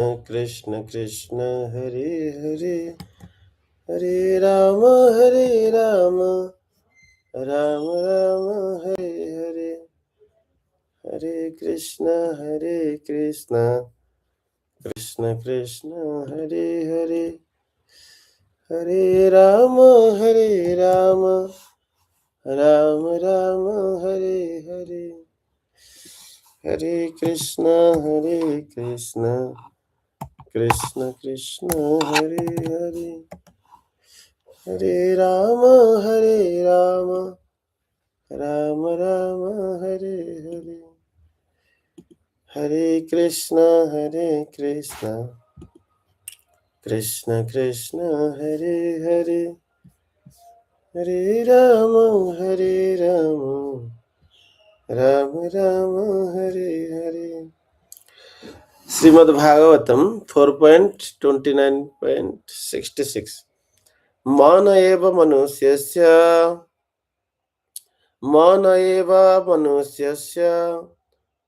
Krishna Krishna Hare Hare Hare Rama Rama Rama Hare Hare Hare Krishna Krishna Krishna Hare Hare Hare Rama Rama Rama Hare Hare Hare Krishna Krishna Krishna Hare Hare Hare Rama Rama Rama Hare Hare Hare Krishna Krishna Krishna Hare Hare Hare Rama Rama Rama Hare Hare Srimad Bhagavatam 4.29.66 Mana eva manusyasya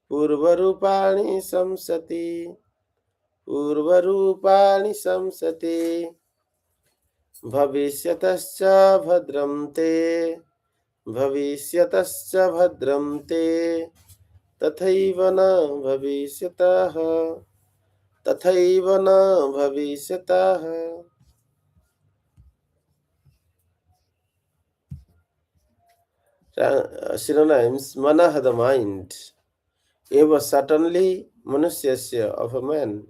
purvarupani samsati bhavishyatascha bhadram te tathaiva na bhavishyatah. Synonyms: Mana, the mind. Eva, certainly, manusyasya, of a man.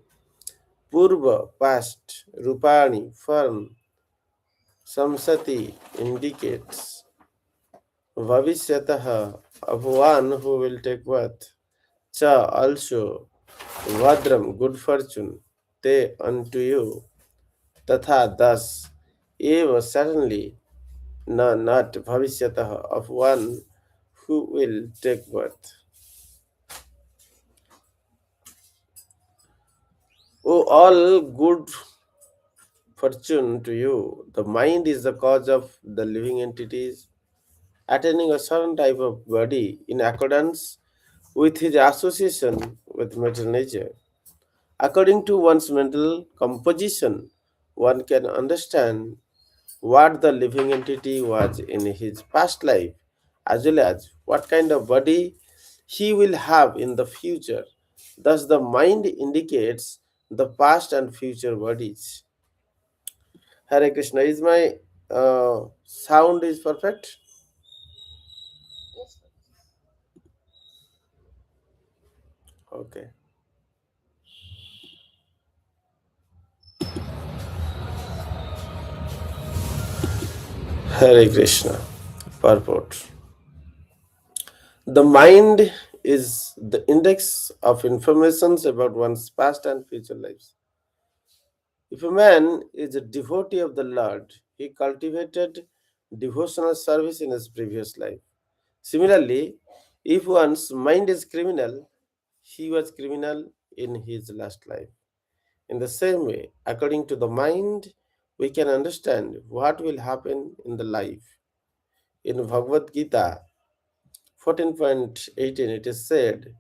Purva, past. Rupani, form. Samsati, indicates. Bhavishyatah, of one who will take birth. Cha, also. Vadram, good fortune. Te, unto you. Tatha, thus. Eva, certainly. Na, not. Bhavishyatah, of one who will take birth. O all good fortune to you. The mind is the cause of the living entities attaining a certain type of body in accordance with his association with matter nature. According to one's mental composition, one can understand what the living entity was in his past life, as well as what kind of body he will have in the future. Thus, the mind indicates the past and future bodies. Hare Krishna, is my sound is perfect? Okay. Hare Krishna. Purport. The mind is the index of informations about one's past and future lives. If a man is a devotee of the Lord, he cultivated devotional service in his previous life. Similarly, if one's mind is criminal, he was criminal in his last life. In the same way, according to the mind, we can understand what will happen in the life. In Bhagavad Gita 14.18, it is said,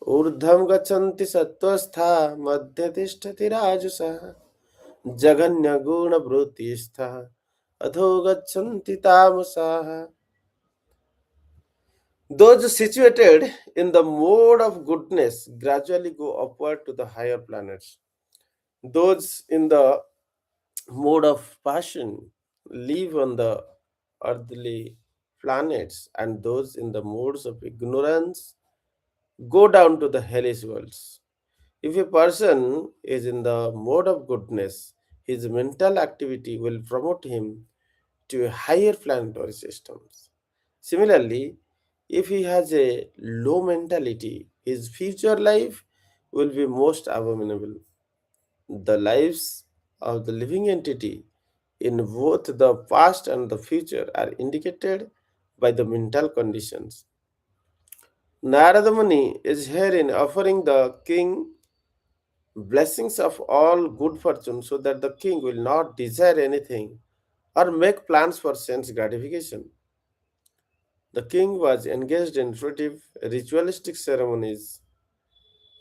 Urdham gachanti sattvastha madhyatishthati rajasa jaganya guna vrutistha adho gachanti tamasaha. Those situated in the mode of goodness gradually go upward to the higher planets. Those in the mode of passion live on the earthly planets, and those in the modes of ignorance go down to the hellish worlds. If a person is in the mode of goodness, his mental activity will promote him to higher planetary systems. Similarly, if he has a low mentality, his future life will be most abominable. The lives of the living entity in both the past and the future are indicated by the mental conditions. Narada Muni is herein offering the king blessings of all good fortune so that the king will not desire anything or make plans for sense gratification. The king was engaged in fruitive ritualistic ceremonies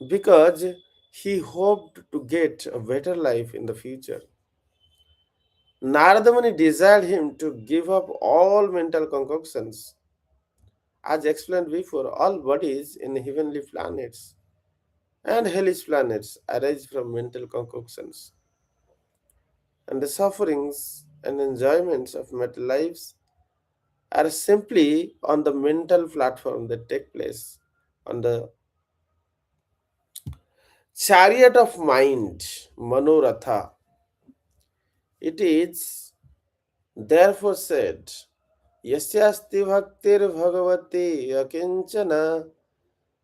because He hoped to get a better life in the future. Narada Muni desired him to give up all mental concoctions. As explained before, all bodies in heavenly planets and hellish planets arise from mental concoctions, and the sufferings and enjoyments of mental lives are simply on the mental platform that take place on the chariot of mind, Manoratha. It is therefore said, Yasyasti bhaktir bhagavati akinchana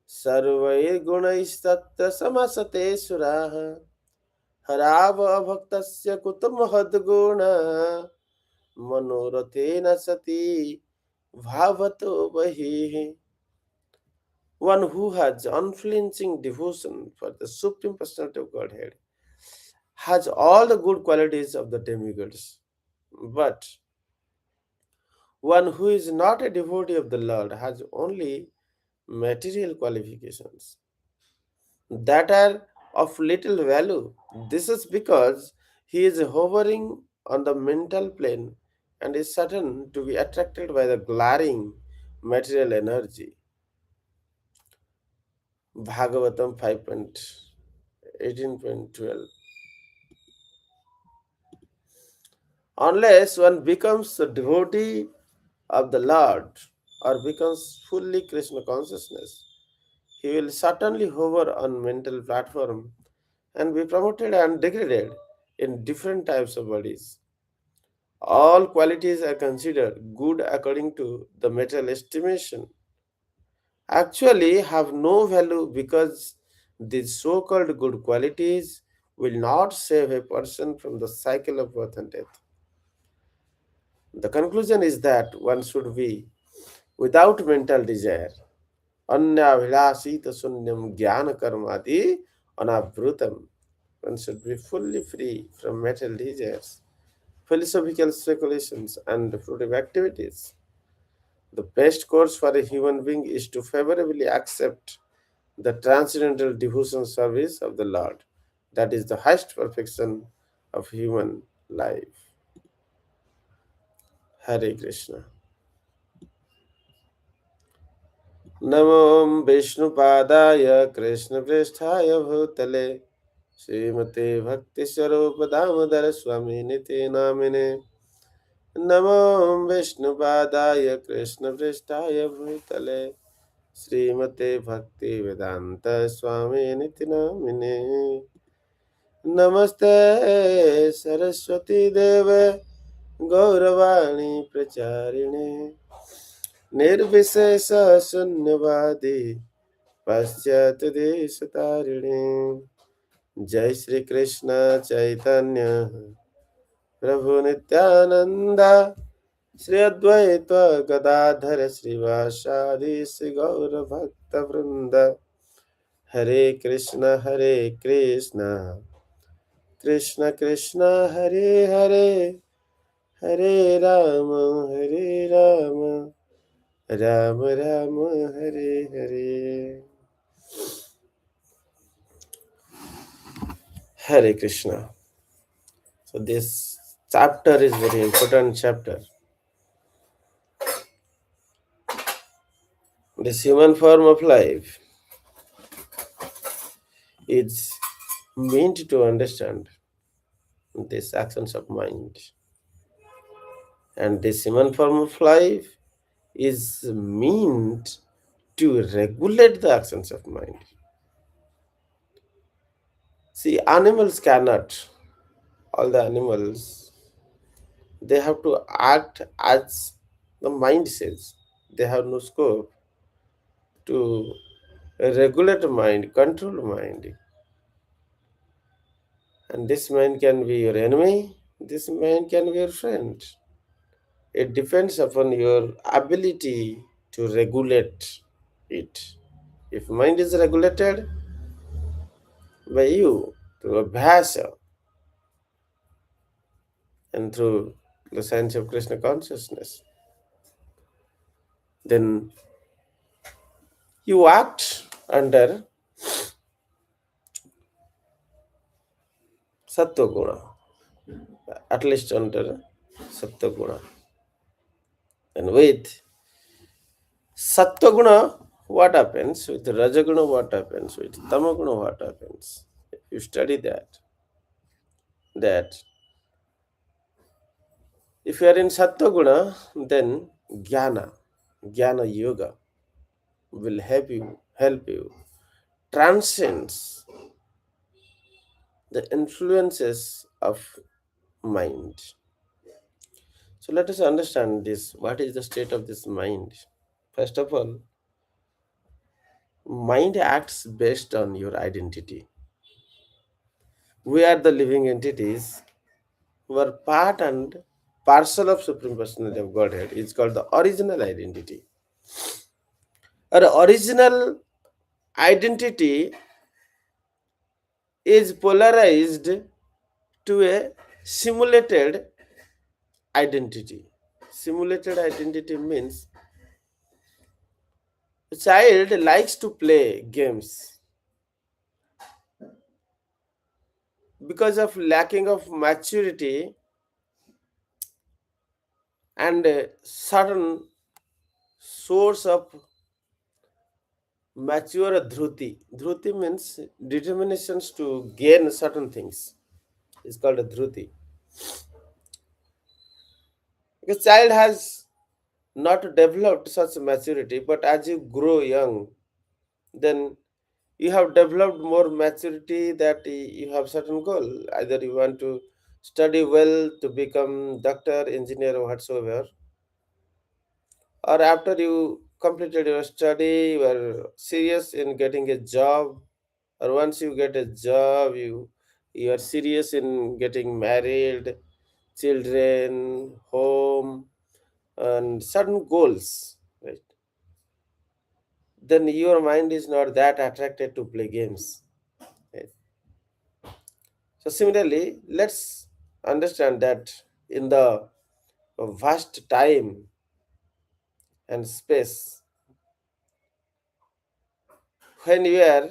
sarvair gunaistatta samasate suraha harava bhaktasya kutam hadguna manorathena sati bhavato vahi. One who has unflinching devotion for the Supreme Personality of Godhead has all the good qualities of the demigods. But one who is not a devotee of the Lord has only material qualifications that are of little value. This is because he is hovering on the mental plane and is certain to be attracted by the glaring material energy. Bhagavatam 5.18.12. Unless one becomes a devotee of the Lord or becomes fully Krishna consciousness, he will certainly hover on mental platform and be promoted and degraded in different types of bodies. All qualities are considered good according to the material estimation, actually have no value because these so-called good qualities will not save a person from the cycle of birth and death. The conclusion is that one should be without mental desire. Anya vilasita sunyam jnana karmadi anabhrutam. One should be fully free from material desires, philosophical speculations, and fruitive activities. The best course for a human being is to favorably accept the transcendental devotion service of the Lord. That is the highest perfection of human life. Hare Krishna. नमो विष्णुपादाय कृष्णप्रेष्ठाय भूतले श्रीमते भक्तिस्वरूप दामोदर स्वामी निते नामिने नमो विष्णुपादाय कृष्णप्रेष्ठाय भूतले श्रीमते भक्तिवेदान्त स्वामी निते नामिने नमस्ते सरस्वती देवे गौरवाणी प्रचारिणे निर्विशेष शून्यवादी पाश्चात्य देश तारिणे जय श्री कृष्ण चैतन्य प्रभु नित्यानंद श्री अद्वैत गदाधर श्रीवासादि श्री गौर भक्त वृंद हरे Krishna Krishna Krishna Hare Hare Hare Ram Ram Ram Hare Hare. Hare Krishna. So this chapter is very important chapter. This human form of life is meant to understand these actions of mind. And this human form of life is meant to regulate the actions of mind. See, animals cannot. All the animals, they have to act as the mind says. They have no scope to regulate mind, control mind. And this mind can be your enemy, this mind can be your friend. It depends upon your ability to regulate it. If mind is regulated by you through abhyasa and through the science of Krishna consciousness, then you act under Sattva guna, at least under Sattva guna. And with Sattva guna, what happens? With Rajaguna, what happens? With Tamaguna, what happens? If you study that if you are in Sattva guna, then Jnana yoga will help you transcends the influences of mind. So let us understand this. What is the state of this mind? First of all, mind acts based on your identity. We are the living entities who are part and parcel of Supreme Personality of Godhead. It's called the original identity. Our original identity is polarized to a simulated identity. Simulated identity means a child likes to play games. Because of lacking of maturity and a certain source of mature dhruti. Dhruti means determinations to gain certain things. It's called a dhruti. Because child has not developed such maturity, but as you grow young, then you have developed more maturity that you have certain goal. Either you want to study well to become doctor, engineer, or whatsoever, or after you completed your study, you are serious in getting a job, or once you get a job, you are serious in getting married, children, home, and certain goals, right? Then your mind is not that attracted to play games, right? So similarly, let's understand that in the vast time and space, when you are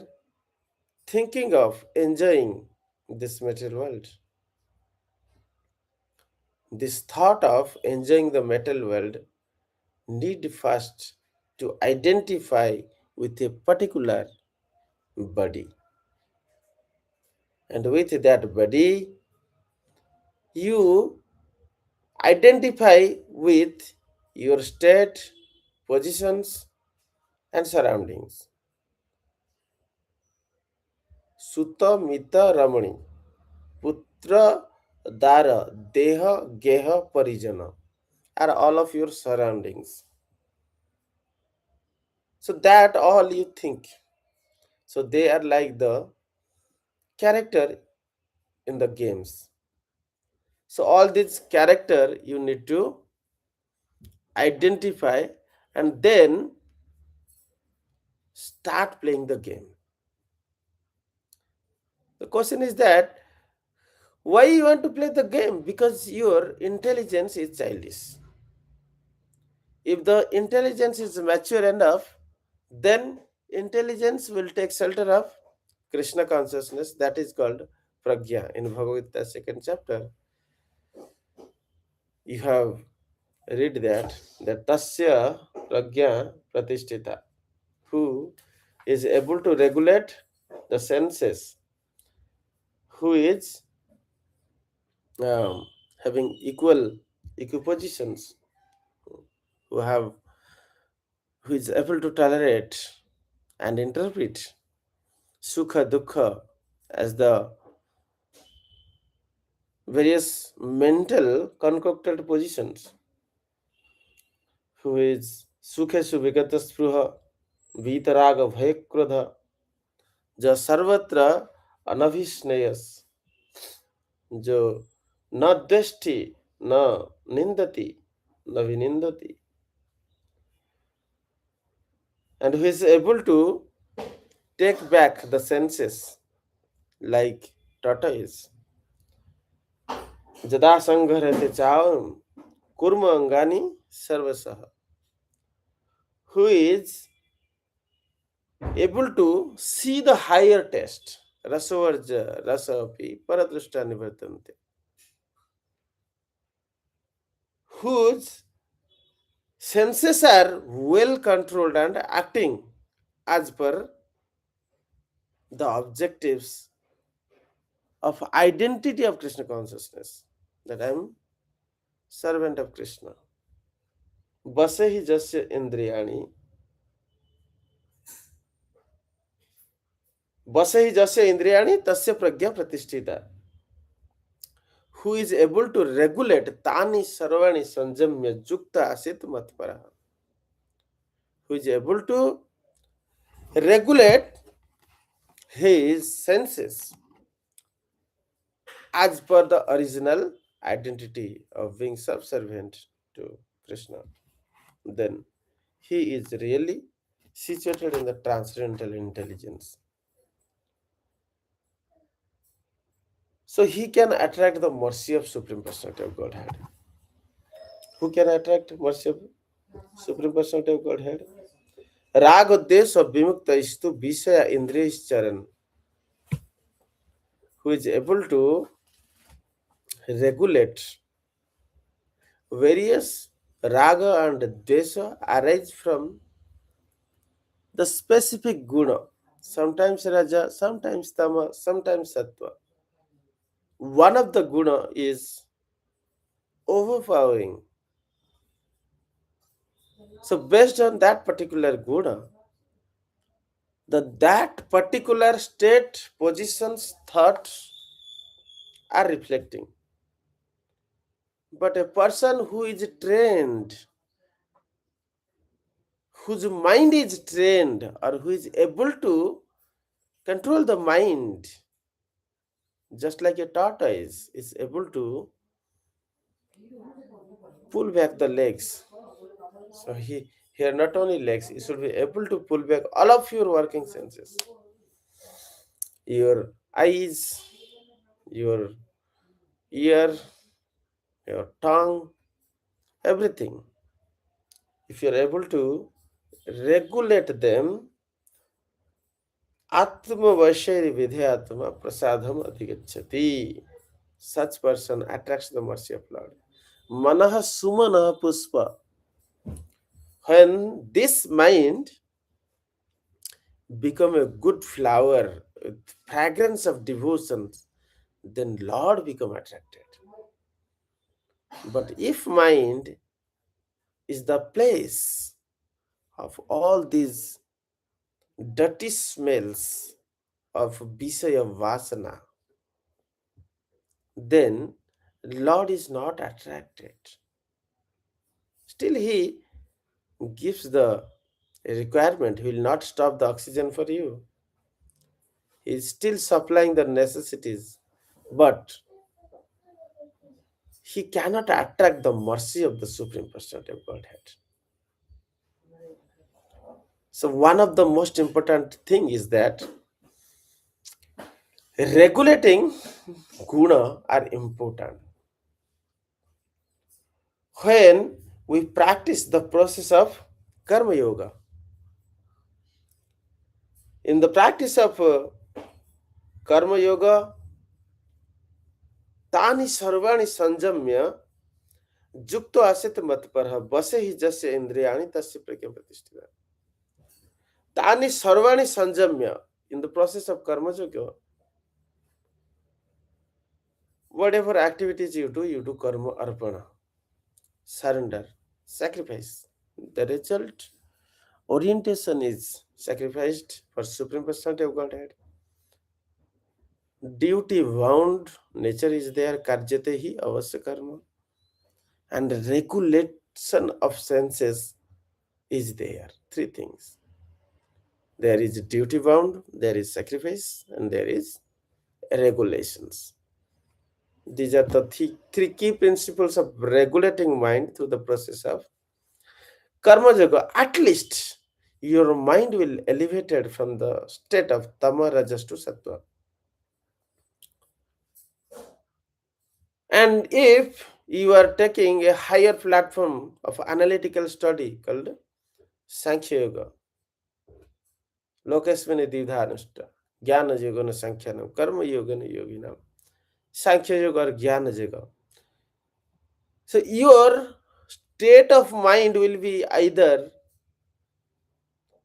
thinking of enjoying this material world, this thought of enjoying the material world need first to identify with a particular body. And with that body, you identify with your state, positions, and surroundings. Sutta Mita Ramani, Putra Dara, Deha, Geha, Parijana are all of your surroundings. So that all you think. So they are like the character in the games. So all this character you need to identify and then start playing the game. The question is that why you want to play the game? Because your intelligence is childish. If the intelligence is mature enough, then intelligence will take shelter of Krishna consciousness, that is called pragya. In Bhagavad Gita second chapter, you have read that tasya pragya pratisthita, who is able to regulate the senses, who is having equal equipositions, who is able to tolerate and interpret sukha dukkha as the various mental concocted positions, who is sukhesu vigata spruha vitaraga bhayakrodha ja sarvatra anabhisnayas, जो न द्वेष्टि न निंदति न vinindati, and who is able to take back the senses like tortoise. Jada sangharate chavam kurma angani sarvasaha, who is able to see the higher taste. rasavarja rasapi paradrushta nivartante, whose senses are well controlled and acting as per the objectives of identity of Krishna consciousness, that I am servant of Krishna. Vasahi jasya indriyani, tasya pragya pratisthita, who is able to regulate tani sarvani sanjamya jukta asit matpara, who is able to regulate his senses as per the original identity of being subservient to Krishna, then he is really situated in the transcendental intelligence. So he can attract the mercy of Supreme Personality of Godhead. Who can attract mercy of Supreme Personality of Godhead? Raga desa vimukta istu visaya indriyacharan, who is able to regulate various raga and desa arise from the specific guna, sometimes raja, sometimes tama, sometimes sattva. One of the guna is overpowering. So based on that particular guna, that particular state, positions, thoughts are reflecting. But a person who is trained, whose mind is trained, or who is able to control the mind, just like a tortoise is able to pull back the legs. So here not only legs, you should be able to pull back all of your working senses, your eyes, your ear, your tongue, everything. If you're able to regulate them, Atma Vaishari Vidhyatma Prasadham Adhigachati. Such person attracts the mercy of Lord. Manaha Sumana Puspa. When this mind become a good flower with fragrance of devotion, then Lord become attracted. But if mind is the place of all these dirty smells of Visaya Vasana, then Lord is not attracted. Still he gives the requirement, he will not stop the oxygen for you. He is still supplying the necessities, but he cannot attract the mercy of the Supreme Personality of Godhead. So one of the most important thing is that regulating guna are important. When we practice the process of karma yoga, in the practice of karma yoga, tani sarvani sanjamya jukto asit matparha base hi jasya indriyani tasya prakyam pratisthita. Tani sarvani sanjamya, in the process of karma yoga, whatever activities you do karma arpana, surrender, sacrifice. The result orientation is sacrificed for Supreme Personality of Godhead. Duty bound nature is there, karjate hi avasya karma, and regulation of senses is there. Three things. There is duty bound, there is sacrifice, and there is regulations. These are the three key principles of regulating mind through the process of karma yoga. At least your mind will elevated from the state of tama rajas to sattva. And if you are taking a higher platform of analytical study called Sāṅkhya yoga, lokasmini dvidhanashta, Jnana yoga na Saṅkhyanam, karma yoga na yoginam, Saṅkhya yoga or Jnana yoga. So your state of mind will be either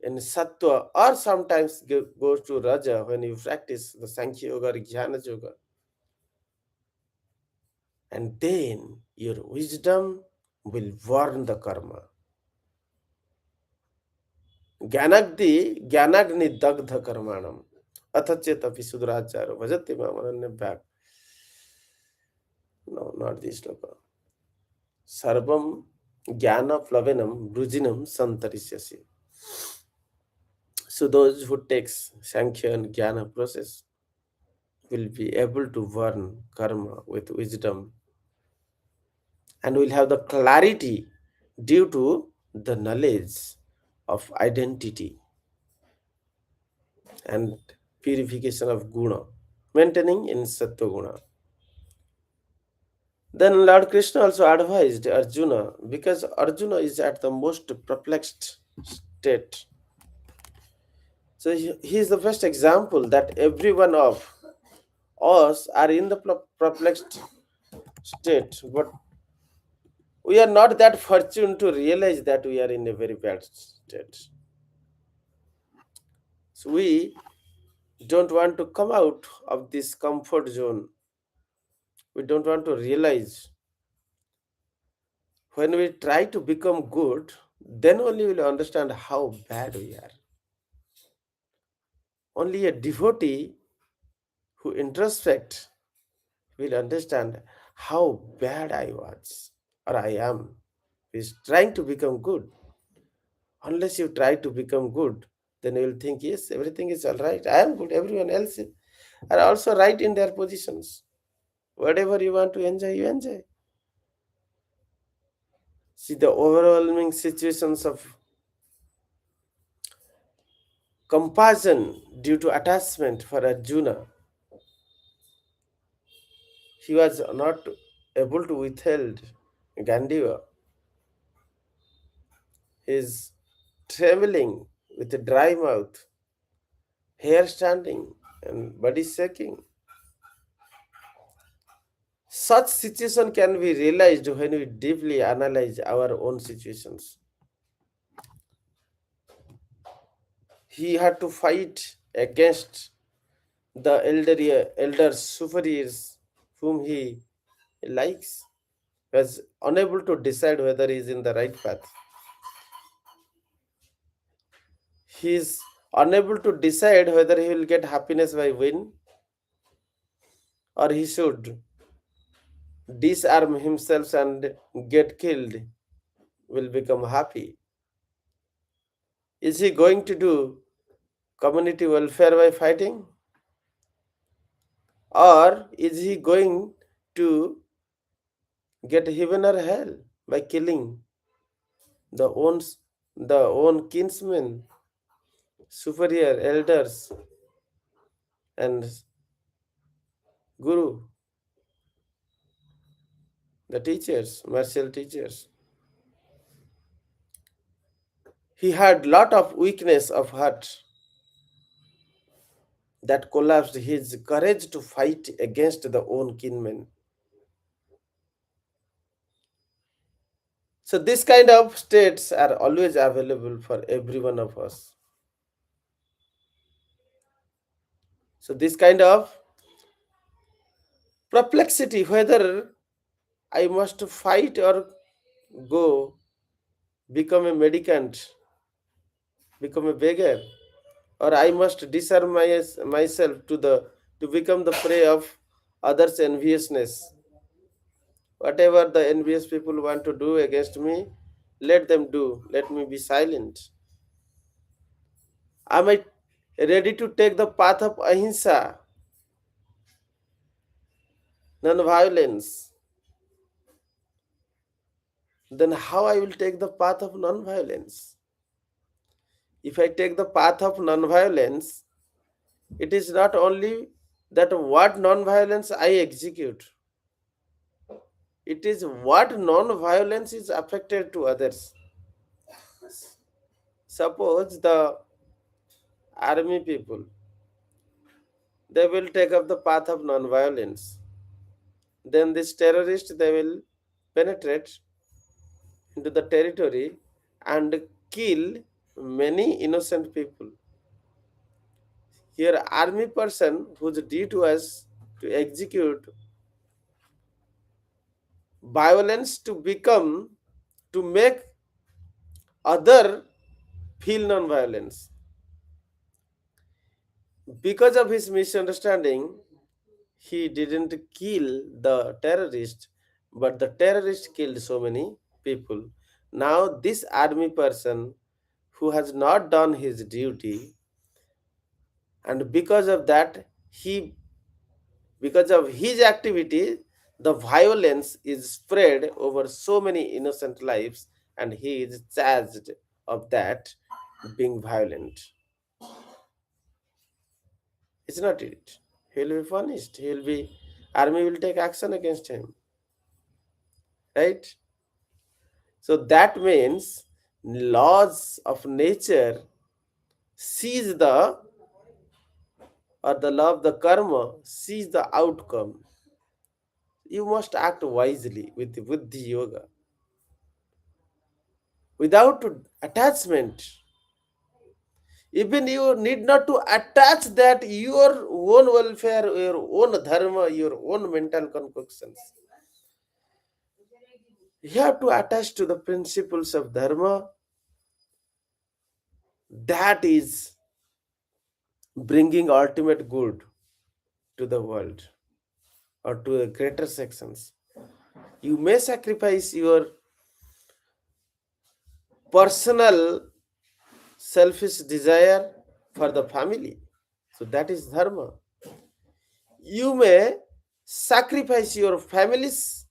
in Sattva or sometimes goes to Raja when you practice the Saṅkhya yoga or Jnana yoga. And then your wisdom will warn the karma. Jnanagni dagdha karmanam athachetapi sudracharo bhajati mamananya bhak. No, not this loka. Sarvam jnana flavanam brujinam santarisyasi. So those who takes Saṅkhya and Jnana process will be able to warn karma with wisdom and will have the clarity due to the knowledge of identity and purification of guna, maintaining in sattva guna. Then Lord Krishna also advised Arjuna, because Arjuna is at the most perplexed state. So he is the first example that every one of us are in the perplexed state, but we are not that fortunate to realize that we are in a very bad state. So we don't want to come out of this comfort zone. We don't want to realize. When we try to become good, then only we will understand how bad we are. Only a devotee who introspect will understand how bad I was or I am. He is trying to become good. Unless you try to become good, then you will think, yes, everything is all right. I am good. Everyone else are also right in their positions. Whatever you want to enjoy, you enjoy. See the overwhelming situations of compassion due to attachment for Arjuna. He was not able to withhold Gandiva. He is trembling with a dry mouth, hair standing, and body shaking. Such situation can be realized when we deeply analyze our own situations. He had to fight against the elder superiors whom he likes. He was unable to decide whether he is in the right path. He is unable to decide whether he will get happiness by win or he should disarm himself and get killed, will become happy. Is he going to do community welfare by fighting? Or is he going to get heaven or hell by killing the own kinsmen, superior elders, and guru, the teachers, martial teachers? He had lot of weakness of heart that collapsed his courage to fight against the own kinmen. So this kind of states are always available for every one of us. So this kind of perplexity, whether I must fight or go become a mendicant, become a beggar, or I must disarm myself to become the prey of others' enviousness. Whatever the envious people want to do against me, let them do. Let me be silent. Am I ready to take the path of ahimsa, non-violence? Then how I will take the path of non-violence? If I take the path of non-violence, it is not only that what non-violence I execute, it is what non-violence is affected to others. Suppose the army people they will take up the path of non-violence. Then this terrorist, they will penetrate into the territory and kill many innocent people. Here, army person whose duty was to execute violence to make other feel non-violence. Because of his misunderstanding, he didn't kill the terrorist, but the terrorist killed so many people. Now, this army person who has not done his duty, and because of that, because of his activity, the violence is spread over so many innocent lives, and he is charged of that being violent. It's not it. He will be punished. Army will take action against him. Right? So that means laws of nature sees the law of the karma sees the outcome. You must act wisely with the Buddhi yoga. Without attachment, even you need not to attach that your own welfare, your own dharma, your own mental concoctions. You have to attach to the principles of dharma that is bringing ultimate good to the world or to the greater sections. You may sacrifice your personal selfish desire for the family. So that is dharma. You may sacrifice your family's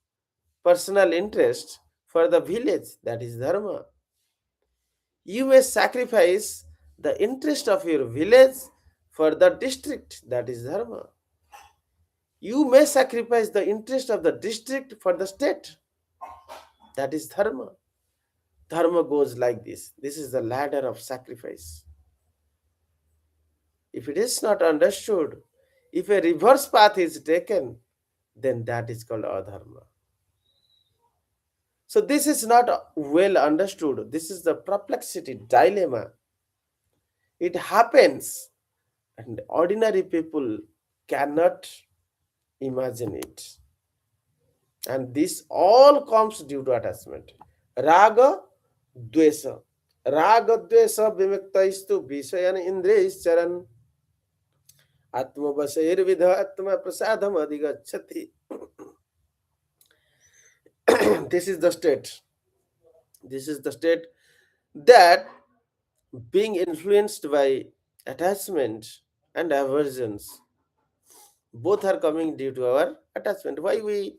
personal interest for the village. That is dharma. You may sacrifice the interest of your village for the district. That is dharma. You may sacrifice the interest of the district for the state. That is dharma. Dharma goes like this. This is the ladder of sacrifice. If it is not understood, if a reverse path is taken, then that is called adharma. So this is not well understood. This is the perplexity, dilemma. It happens, and ordinary people cannot imagine it. And this all comes due to attachment. Raga, dvesa. Raga, dvesa, vimuktaisthu, vishayan indriyaicharan. Atma vasayirvidha atma prasadam adhigacchati. This is the state. This is the state that being influenced by attachment and aversions, both are coming due to our attachment. Why we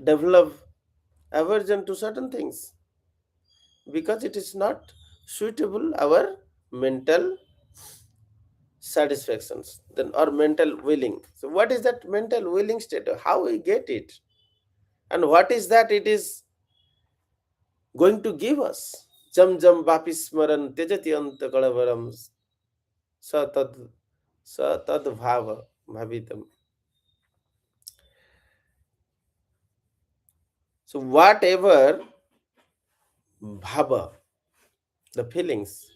develop aversion to certain things? Because it is not suitable our mental satisfactions then or mental willing. So what is that mental willing state? How we get it? And what is that it is going to give us? Jam jam vapi smaran tejati anta kalavaram satad bhava bhavitam. So whatever bhava, the feelings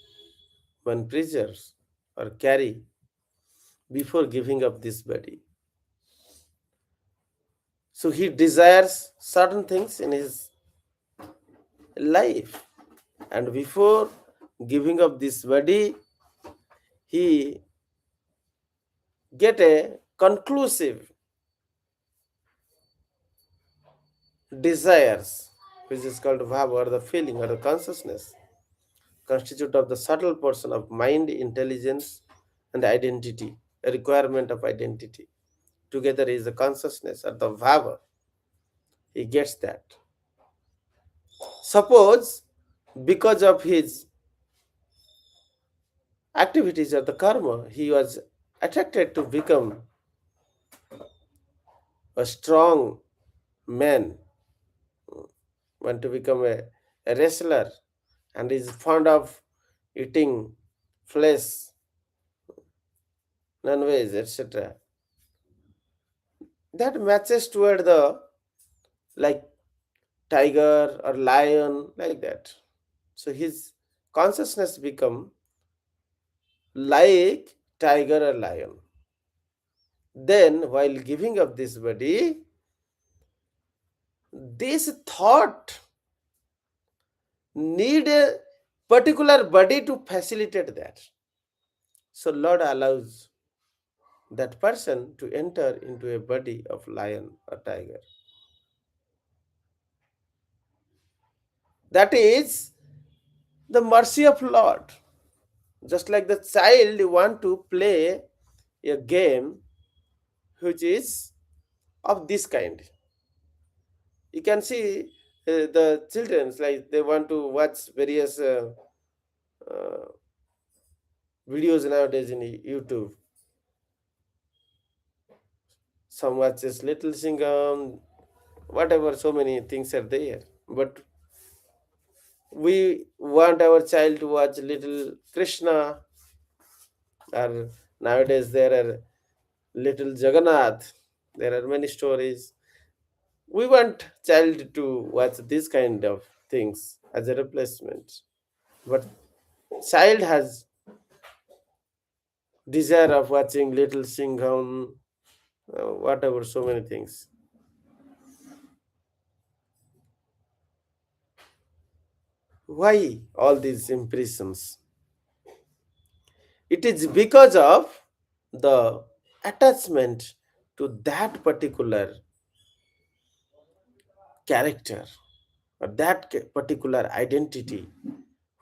one preserves or carry before giving up this body. So he desires certain things in his life, and before giving up this body, he get a conclusive desires, which is called bhava or the feeling or the consciousness, constitute of the subtle portion of mind, intelligence, and identity, a requirement of identity. Together is the consciousness or the bhava. He gets that. Suppose because of his activities or the karma, he was attracted to become a strong man, want to become a wrestler, and is fond of eating flesh, non-veg, etc. That matches toward the like tiger or lion, like that. So his consciousness become like tiger or lion. Then while giving up this body, this thought need a particular body to facilitate that. So Lord allows that person to enter into a body of lion or tiger. That is the mercy of Lord. Just like the child want to play a game which is of this kind. You can see the children, like they want to watch various uh, videos nowadays in YouTube. Some watches Little Singam, whatever, so many things are there. But we want our child to watch Little Krishna, or nowadays there are Little Jagannath. There are many stories. We want child to watch this kind of things as a replacement. But child has desire of watching Little Singham, whatever, so many things. Why all these impressions? It is because of the attachment to that particular character or that particular identity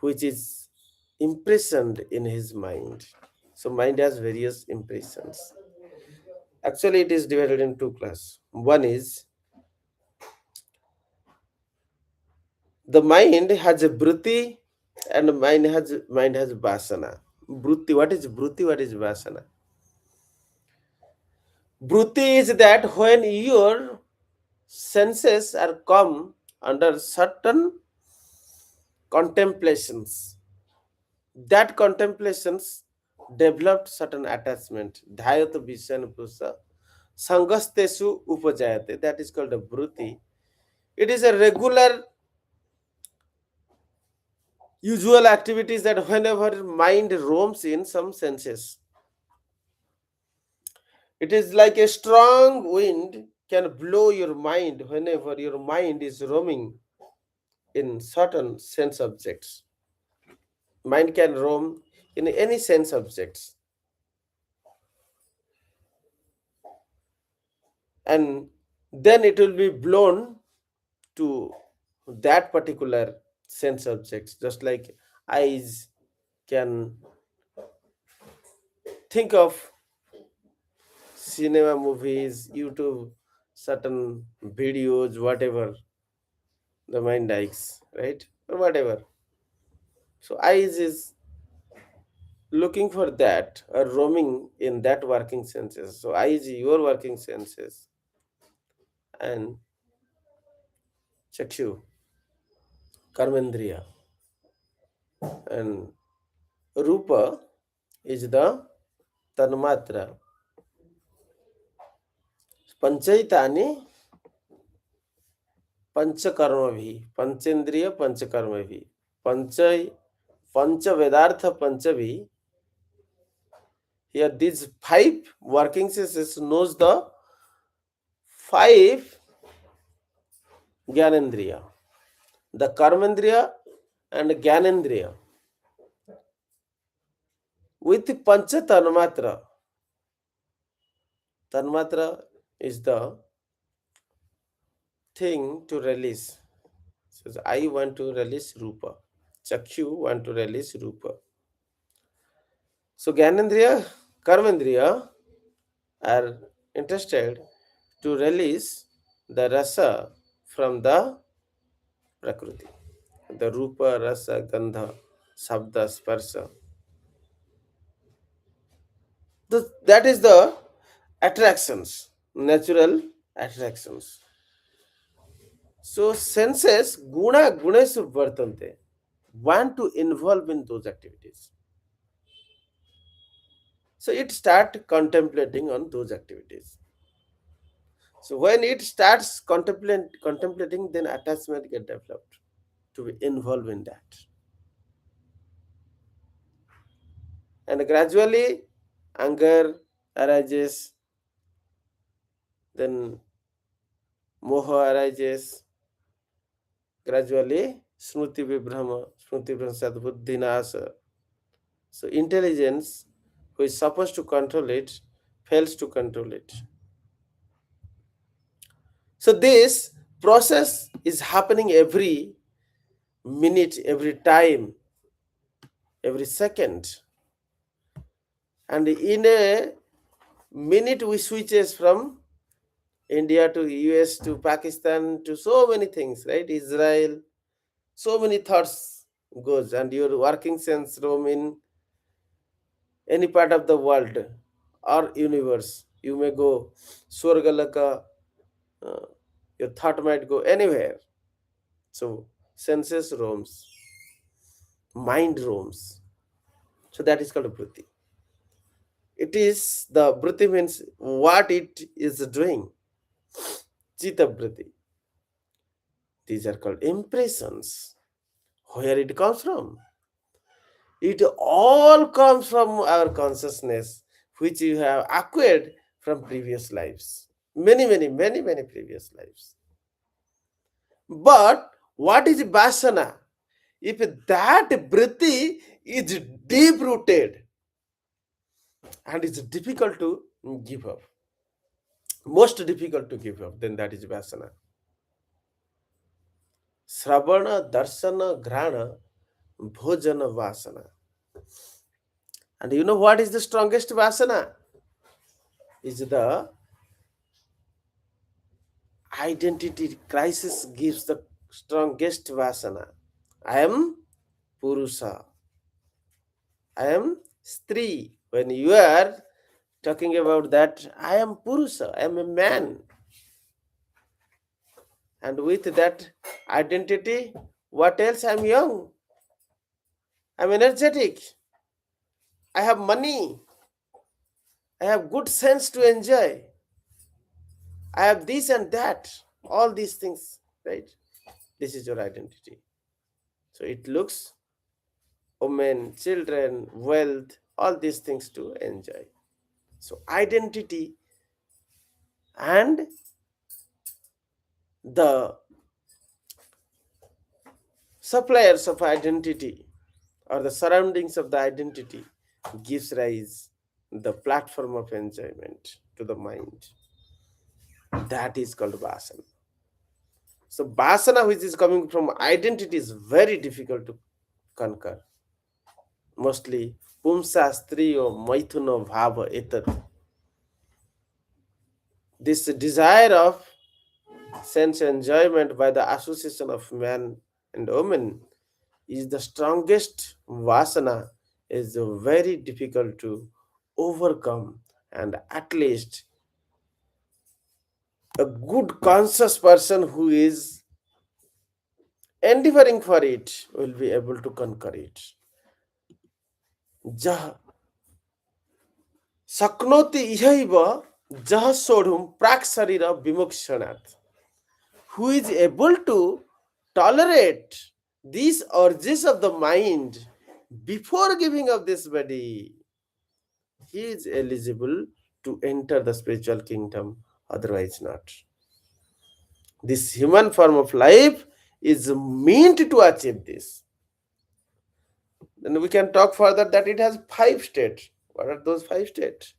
which is imprisoned in his mind. So mind has various impressions. Actually, it is divided in two classes. One is the mind has a bruti and mind has vasana. Bruti, what is bruti? What is vasana? Bruti is that when your senses are come under certain contemplations, that contemplations developed certain attachment. Dhyāta visana pusa sangastesu upajayate. That is called a bruti. It is a regular usual activities that whenever mind roams in some senses, it is like a strong wind can blow your mind whenever your mind is roaming in certain sense objects. Mind can roam in any sense objects, and then it will be blown to that particular sense objects. Just like eyes can think of cinema, movies, YouTube, certain videos, whatever the mind likes, right? Or whatever. So eyes is looking for that or roaming in that working senses. So eyes, your working senses, and chakshu, karmendriya, and rupa is the tanmatra. पंचैतानि panchakarma भी पंचेंद्रिय पंचकर्म भी पंच पंच वेदार्थ पंच भी. Here these five working senses knows the five Gyanendriya, the Karmendriya and Gyanendriya with Pancha Tanmatra. Tanmatra is the thing to release. Says I want to release Rupa. Chakshu want to release Rupa. So Gyanendriya, Karmendriya are interested to release the rasa from the Prakriti. The Rupa, Rasa, Gandha, Sabda, Sparsha. That is the attractions, natural attractions. So senses, gunesu vartante, want to involve in those activities. So it starts contemplating on those activities. So when it starts contemplating, then attachment get developed to be involved in that. And gradually anger arises, then moha arises, gradually smriti vibhrama, buddhi nasa. So intelligence, who is supposed to control it, fails to control it. So this process is happening every minute, every time, every second. And in a minute we switches from India to US to Pakistan to so many things, right? Israel, so many thoughts goes, and your working sense roam in any part of the world or universe. You may go Swargalaka, uh, your thought might go anywhere. So senses roams, mind roams. So that is called a Buddhi. It is the Buddhi means what it is doing. Chitta Buddhi. These are called impressions. Where it comes from? It all comes from our consciousness, which you have acquired from previous lives. Many previous lives. But what is vasana? If that vritti is deep rooted and it's difficult to give up, most difficult to give up, then that is vasana. Sravana, darshana, grana, bhojana, vasana. And you know what is the strongest vasana? Is the identity crisis gives the strongest vasana. I am Purusa. I am Strī. When you are talking about that, I am Purusa. I am a man. And with that identity, what else? I am young. I am energetic. I have money. I have good sense to enjoy. I have this and that. All these things, right? This is your identity. So it looks women, children, wealth, all these things to enjoy. So identity and the suppliers of identity or the surroundings of the identity gives rise the platform of enjoyment to the mind. That is called vasana. So vasana, which is coming from identity, is very difficult to conquer. Mostly pumsa striyo maithuno bhava etat. This desire of sense enjoyment by the association of man and woman is the strongest vasana, is very difficult to overcome, and at least a good conscious person who is endeavoring for it will be able to conquer it. Jah saknoti ihaiva jah sodhum prak sarira vimokshanat. Who is able to tolerate these urges of the mind before giving up this body, he is eligible to enter the spiritual kingdom, otherwise not. This human form of life is meant to achieve this. Then we can talk further that it has 5 states. What are those 5 states?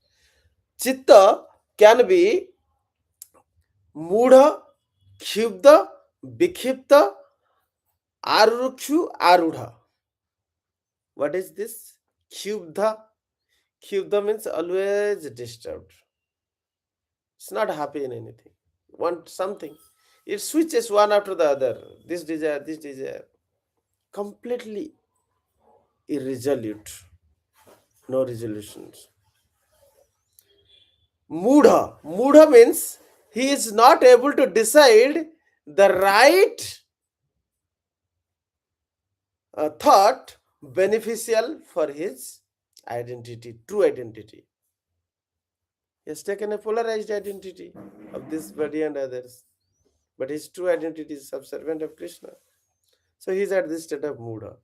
Chitta can be mudha, khyubda, vikhipta, arukshu, arudha. What is this? Khyubda. Khyubda means always disturbed. It's not happy in anything. Want something. It switches one after the other. This desire. Completely irresolute. No resolutions. Mudha. Mudha means he is not able to decide the right thought beneficial for his identity, true identity. He has taken a polarized identity of this body and others. But his true identity is subservient of Krishna. So he is at this state of Mudha.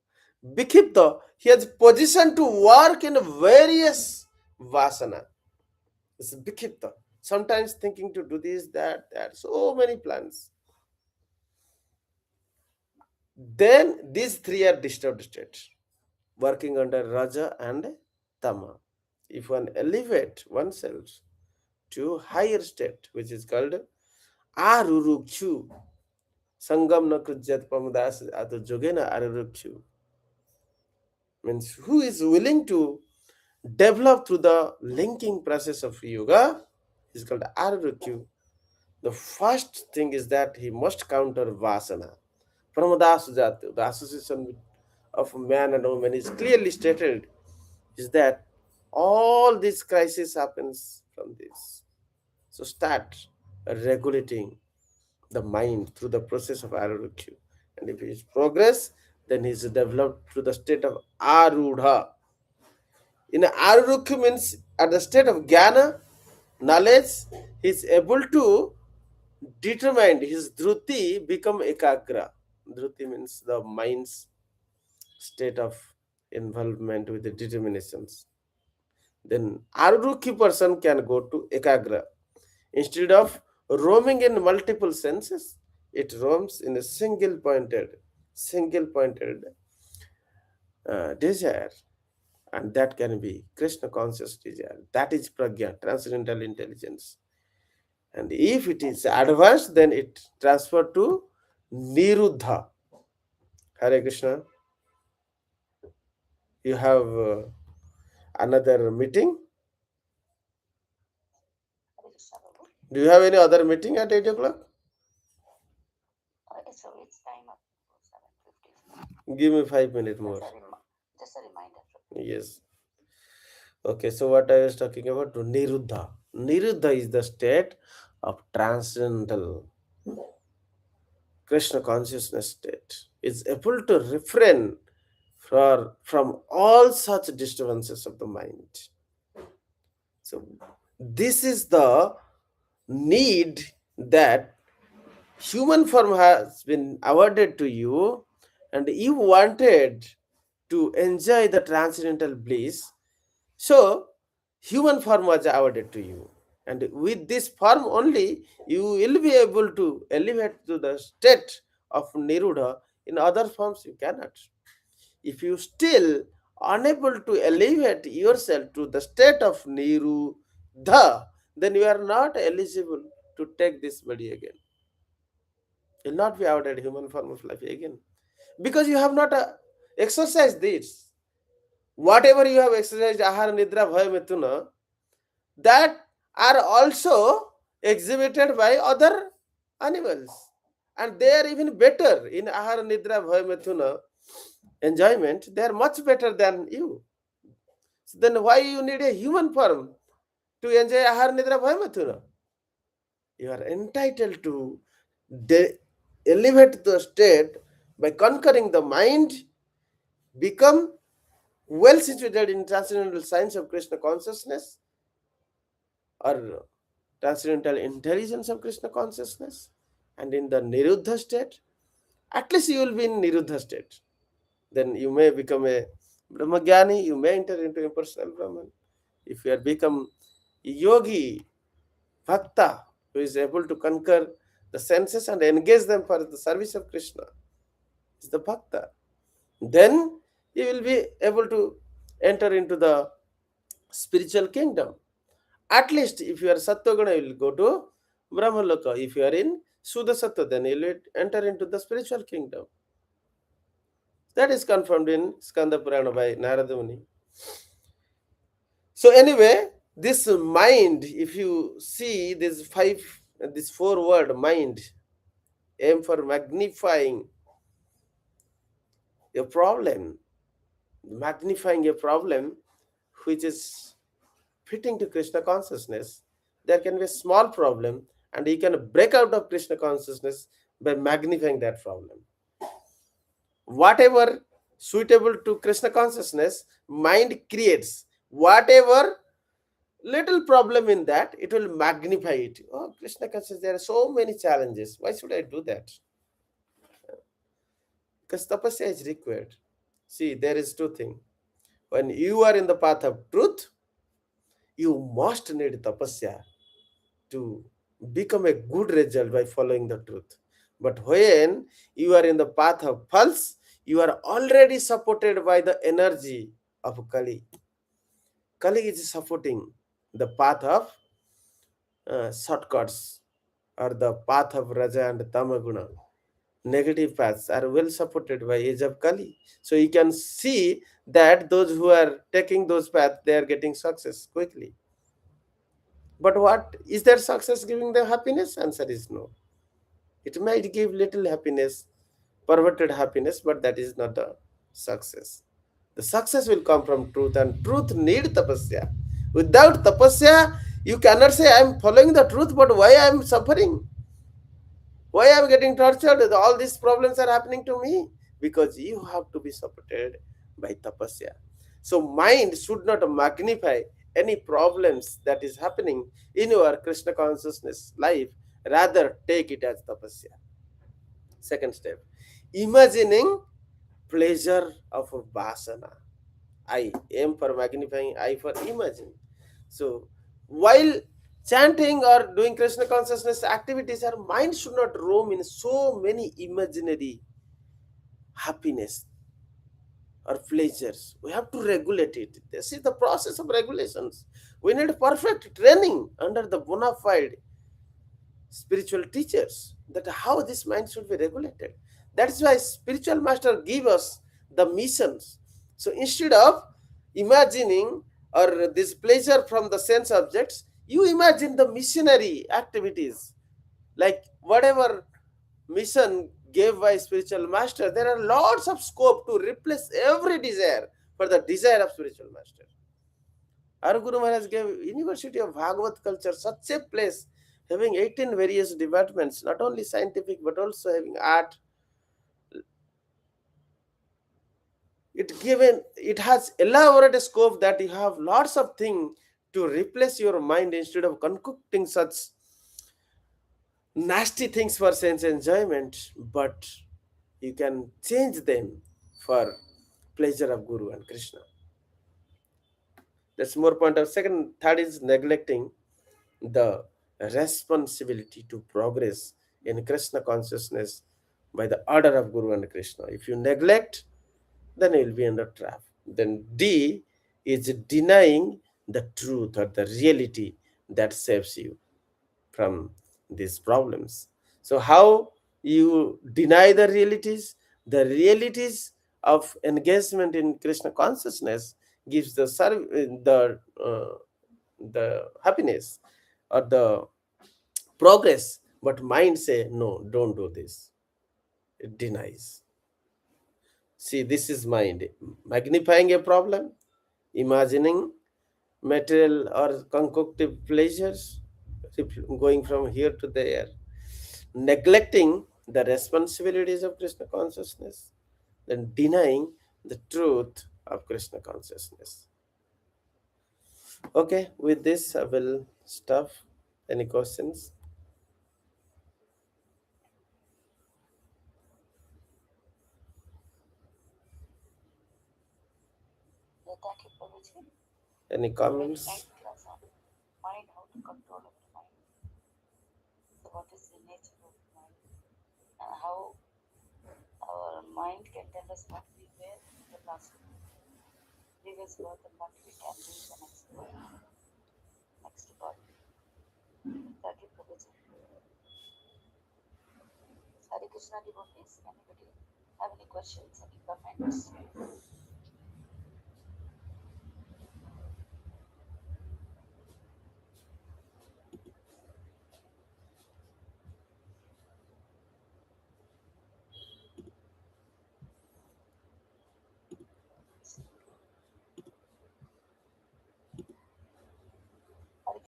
Bhikkhipta, he has position to work in various vasana. This is Bhikkhipta. Sometimes thinking to do this, that, so many plans. Then these three are disturbed states, working under Raja and Tama. If one elevate oneself to higher state, which is called Arurukchu, Sangam na Krujyat Pamadas Atu Jogena Arurukchu, means who is willing to develop through the linking process of yoga is called Arurukchu. The first thing is that he must counter Vasana. Pramadasujatu, the association of man and woman, is clearly stated is that all this crisis happens from this. So start regulating the mind through the process of Arurukyu. And if he is progress, then he is developed through the state of Arudha. In Arurukyu means at the state of Jnana, knowledge, he is able to determine his dhruti become ekagra. Dhruti means the mind's state of involvement with the determinations. Then Arurukhi person can go to ekagra. Instead of roaming in multiple senses, it roams in a single pointed desire, and that can be Krishna conscious desire. That is pragya, transcendental intelligence. And if it is advanced, then it transferred to niruddha. Hare Krishna. You have another meeting? Do you have any other meeting at 8 o'clock? So it's time up to 7:50. Give me 5 minutes more. Just a reminder. Yes. Okay, so what I was talking about, niruddha. Niruddha is the state of transcendental Krishna consciousness state. It's able to refrain from all such disturbances of the mind. So this is the need that human form has been awarded to you, and you wanted to enjoy the transcendental bliss. So human form was awarded to you. And with this form only, you will be able to elevate to the state of Niruddha. In other forms, you cannot. If you still unable to elevate yourself to the state of Niruddha, then you are not eligible to take this body again. You will not be awarded human form of life again. Because you have not exercised this. Whatever you have exercised, ahara, nidra, bhaya, mituna, that are also exhibited by other animals. And they are even better in ahara, nidra, bhaya, mituna enjoyment. They are much better than you. So then why you need a human form to enjoy ahara, nidra, bhaya, mituna? You are entitled to elevate the state by conquering the mind, become well situated in transcendental science of Krishna consciousness or transcendental intelligence of Krishna consciousness, and in the Niruddha state, at least you will be in Niruddha state. Then you may become a Brahmagyani, you may enter into impersonal Brahman. If you are become yogi, bhakta, who is able to conquer the senses and engage them for the service of Krishna, is the bhakta. Then you will be able to enter into the spiritual kingdom. At least if you are Sattva-guna, you will go to Brahmaloka. If you are in Shuddha Sattva, then you will enter into the spiritual kingdom. That is confirmed in Skanda Purana by Narada Muni. So anyway, this mind, if you see this four word mind, aim for magnifying a problem, which is fitting to Krishna consciousness. There can be a small problem, and you can break out of Krishna consciousness by magnifying that problem. Whatever suitable to Krishna consciousness, mind creates. Whatever Little problem in that, it will magnify it. Oh, Krishna consciousness, there are so many challenges. Why should I do that? Because tapasya is required. See, there is two things. When you are in the path of truth, you must need tapasya to become a good result by following the truth. But when you are in the path of false, you are already supported by the energy of Kali. Kali is supporting the path of shortcuts or the path of Raja and Tamaguna. Negative paths are well supported by age of Kali. So you can see that those who are taking those paths, they are getting success quickly. But what is their success giving them happiness? Answer is no. It might give little happiness, perverted happiness, but that is not the success. The success will come from truth, and truth need tapasya. Without tapasya, you cannot say, I am following the truth, but why I am suffering? Why I am getting tortured? All these problems are happening to me. Because you have to be supported by tapasya. So mind should not magnify any problems that is happening in your Krishna consciousness life. Rather, take it as tapasya. Second step, imagining pleasure of vasana. I aim for magnifying, I for imagine. So while chanting or doing Krishna consciousness activities, our mind should not roam in so many imaginary happiness or pleasures. We have to regulate it. This is the process of regulations. We need perfect training under the bona fide spiritual teachers, that how this mind should be regulated. That's why spiritual master give us the missions. So instead of imagining or this pleasure from the sense objects, you imagine the missionary activities, like whatever mission gave by spiritual master. There are lots of scope to replace every desire for the desire of spiritual master. Our Guru Maharaj gave University of Bhagavad Culture such a place, having 18 various departments, not only scientific but also having art. It has elaborate scope that you have lots of things to replace your mind instead of concocting such nasty things for sense enjoyment, but you can change them for pleasure of Guru and Krishna. That's more point of second. Third is neglecting the responsibility to progress in Krishna consciousness by the order of Guru and Krishna. If you neglect, then you will be under trap. Then D is denying the truth or the reality that saves you from these problems. So how you deny the realities? The realities of engagement in Krishna consciousness gives the happiness or the progress, but mind say no, don't do this. It denies. See, this is mind magnifying a problem, imagining material or concoctive pleasures, going from here to there, neglecting the responsibilities of Krishna consciousness, then denying the truth of Krishna consciousness. Okay, with this I will stop. Any questions? Yeah, thank you, Prabhuji. Any Very comments? nice class on mind, how to control our mind. So what is the nature of mind and how our mind can tell us what we were in the last previous birth and what we can do in the next birth, next body. Thank you, Prabhuji. Hare Krishna devotees, anybody have any questions, any comments?